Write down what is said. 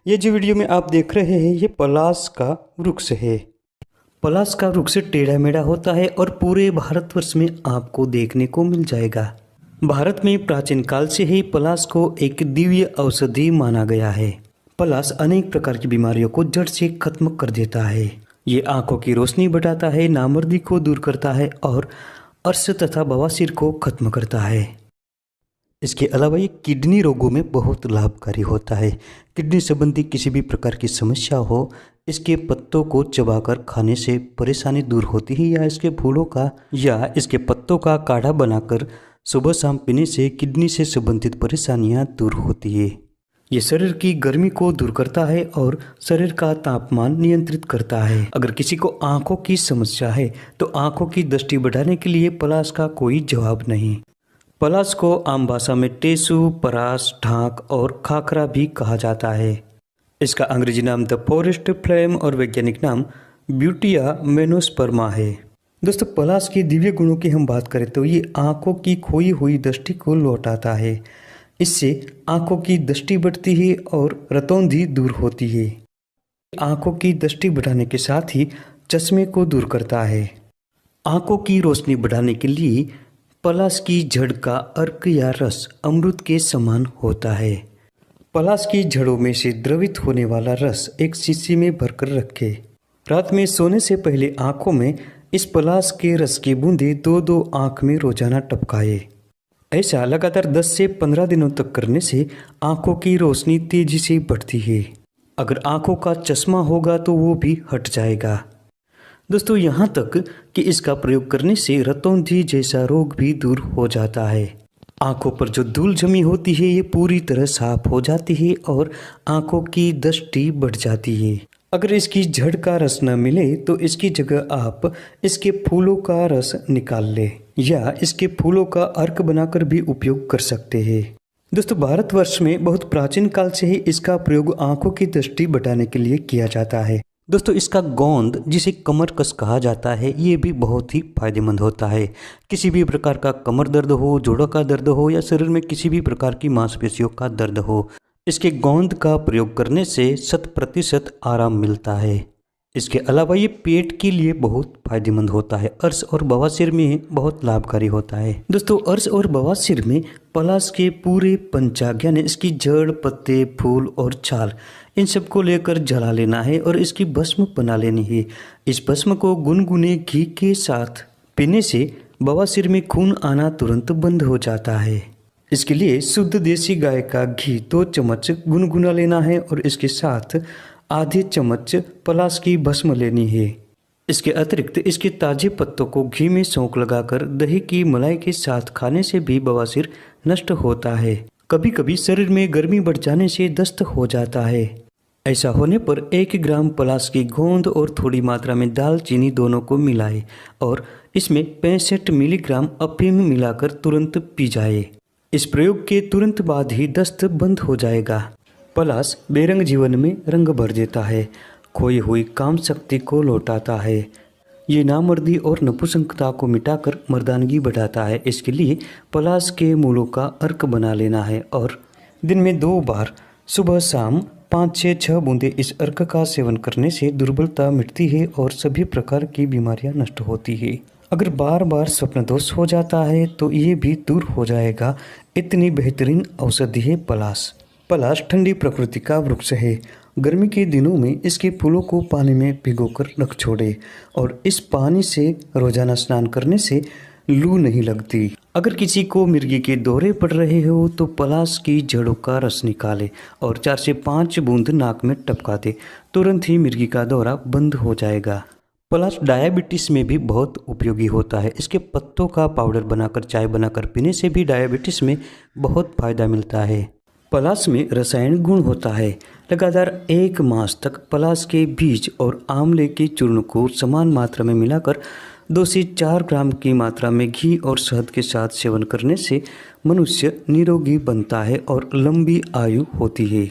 ये जो वीडियो में आप देख रहे हैं ये पलाश का वृक्ष है। पलाश का वृक्ष टेढ़ा मेढ़ा होता है और पूरे भारतवर्ष में आपको देखने को मिल जाएगा। भारत में प्राचीन काल से ही पलाश को एक दिव्य औषधि माना गया है। पलाश अनेक प्रकार की बीमारियों को जड़ से खत्म कर देता है। ये आंखों की रोशनी बढ़ाता है, नामर्दी को दूर करता है और अर्श तथा बवासीर को खत्म करता है। इसके अलावा ये किडनी रोगों में बहुत लाभकारी होता है। किडनी संबंधी किसी भी प्रकार की समस्या हो, इसके पत्तों को चबाकर खाने से परेशानी दूर होती है या इसके पत्तों का काढ़ा बनाकर सुबह शाम पीने से किडनी से संबंधित परेशानियां दूर होती है। ये शरीर की गर्मी को दूर करता है और शरीर का तापमान नियंत्रित करता है। अगर किसी को आंखों की समस्या है तो आंखों की दृष्टि बढ़ाने के लिए पलाश का कोई जवाब नहीं। पलाश को आम भाषा में टेसु, परास, ढाक और खाखरा भी कहा जाता है। इसका अंग्रेजी नाम द फॉरेस्ट फ्लेम और वैज्ञानिक नाम ब्यूटिया मेनोस्पर्मा है। दोस्तों, पलाश के दिव्य गुणों की हम बात करें तो ये आंखों की खोई हुई दृष्टि को लौटाता है। इससे आंखों की दृष्टि बढ़ती है और रतौंधी दूर होती है। आंखों की दृष्टि बढ़ाने के साथ ही चश्मे को दूर करता है। आंखों की रोशनी बढ़ाने के लिए पलाश की जड़ का अर्क या रस अमृत के समान होता है। पलाश की जड़ों में से द्रवित होने वाला रस एक शीशी में भरकर रखें। रात में सोने से पहले आंखों में इस पलाश के रस की बूंदें दो आंख में रोजाना टपकाए। ऐसा लगातार 10 से 15 दिनों तक करने से आंखों की रोशनी तेजी से बढ़ती है। अगर आंखों का चश्मा होगा तो वो भी हट जाएगा। दोस्तों, यहाँ तक कि इसका प्रयोग करने से रतौंधी जैसा रोग भी दूर हो जाता है। आंखों पर जो धूल जमी होती है ये पूरी तरह साफ हो जाती है और आंखों की दृष्टि बढ़ जाती है। अगर इसकी जड़ का रस न मिले तो इसकी जगह आप इसके फूलों का रस निकाल लें या इसके फूलों का अर्क बनाकर भी उपयोग कर सकते हैं। दोस्तों, भारतवर्ष में बहुत प्राचीन काल से ही इसका प्रयोग आंखों की दृष्टि बढ़ाने के लिए किया जाता है। दोस्तों, इसका गोंद जिसे कमरकस कहा जाता है ये भी बहुत ही फायदेमंद होता है। किसी भी प्रकार का कमर दर्द हो, जोड़ों का दर्द हो या शरीर में किसी भी प्रकार की मांसपेशियों का दर्द हो, इसके गोंद का प्रयोग करने से 100% आराम मिलता है। इसके अलावा ये पेट के लिए बहुत फायदेमंद होता है। अर्श और बवासीर में बहुत लाभकारी होता है। दोस्तों, अर्श और बवासीर में पलाश के पूरे पंचांग ने इसकी जड़, पत्ते, फूल और छाल इन सबको लेकर जला लेना है और इसकी भस्म बना लेनी है। इस भस्म को गुनगुने घी के साथ पीने से बवासीर में खून आना तुरंत बंद हो जाता है। इसके लिए शुद्ध देसी गाय का घी 2 चम्मच गुनगुना लेना है और इसके साथ आधे चम्मच पलाश की भस्म लेनी है। इसके अतिरिक्त इसके ताजे पत्तों को घी में सौंफ लगाकर दही की मलाई के साथ खाने से भी बवासीर नष्ट होता है। कभी कभी शरीर में गर्मी बढ़ जाने से दस्त हो जाता है। ऐसा होने पर 1 ग्राम पलाश की गोंद और थोड़ी मात्रा में दालचीनी दोनों को मिलाएं और इसमें 65 मिलीग्राम अफीम मिलाकर तुरंत पी जाए। इस प्रयोग के तुरंत बाद ही दस्त बंद हो जाएगा। पलाश बेरंग जीवन में रंग भर देता है, खोई हुई काम शक्ति को लौटाता है। ये नामर्दी और नपुंसकता को मिटाकर मर्दानगी बढ़ाता है। इसके लिए पलाश के मूलों का अर्क बना लेना है और दिन में 2 बार सुबह शाम 5 से 6 बूंदे इस अर्क का सेवन करने से दुर्बलता मिटती है और सभी प्रकार की बीमारियां नष्ट होती है। अगर बार बार स्वप्न दोष हो जाता है तो ये भी दूर हो जाएगा। इतनी बेहतरीन औषधि है पलाश। पलाश ठंडी प्रकृति का वृक्ष है। गर्मी के दिनों में इसके फूलों को पानी में भिगोकर रख छोड़े और इस पानी से रोजाना स्नान करने से लू नहीं लगती। अगर किसी को मिर्गी के दौरे पड़ रहे हो तो पलाश की जड़ों का रस निकाले और 4 से 5 बूंद नाक में टपका दे, तुरंत ही मिर्गी का दौरा बंद हो जाएगा। पलाश डायबिटीज में भी बहुत उपयोगी होता है। इसके पत्तों का पाउडर बनाकर चाय बनाकर पीने से भी डायबिटीज में बहुत फायदा मिलता है। पलाश में रसायन गुण होता है। लगातार 1 मास तक पलाश के बीज और आंवले के चूर्ण को समान मात्रा में मिलाकर 2 से 4 ग्राम की मात्रा में घी और शहद के साथ सेवन करने से मनुष्य निरोगी बनता है और लंबी आयु होती है।